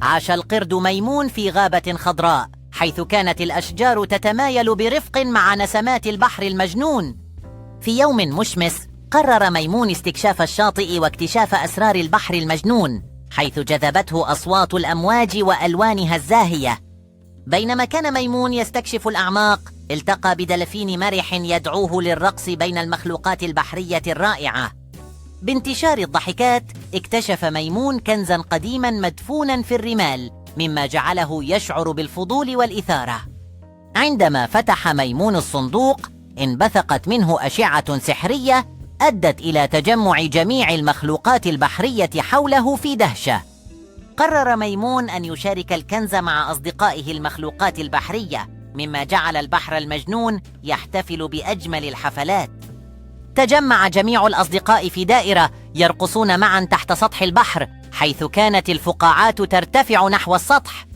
عاش القرد ميمون في غابة خضراء، حيث كانت الأشجار تتمايل برفق مع نسمات البحر المجنون. في يوم مشمس، قرر ميمون استكشاف الشاطئ واكتشاف أسرار البحر المجنون، حيث جذبته أصوات الأمواج وألوانها الزاهية. بينما كان ميمون يستكشف الأعماق، التقى بدلفين مرح يدعوه للرقص بين المخلوقات البحرية الرائعة. بانتشار الضحكات، اكتشف ميمون كنزاً قديماً مدفوناً في الرمال، مما جعله يشعر بالفضول والإثارة. عندما فتح ميمون الصندوق، انبثقت منه أشعة سحرية أدت إلى تجمع جميع المخلوقات البحرية حوله في دهشة. قرر ميمون أن يشارك الكنز مع أصدقائه المخلوقات البحرية، مما جعل البحر المجنون يحتفل بأجمل الحفلات. تجمع جميع الأصدقاء في دائرة يرقصون معا تحت سطح البحر، حيث كانت الفقاعات ترتفع نحو السطح،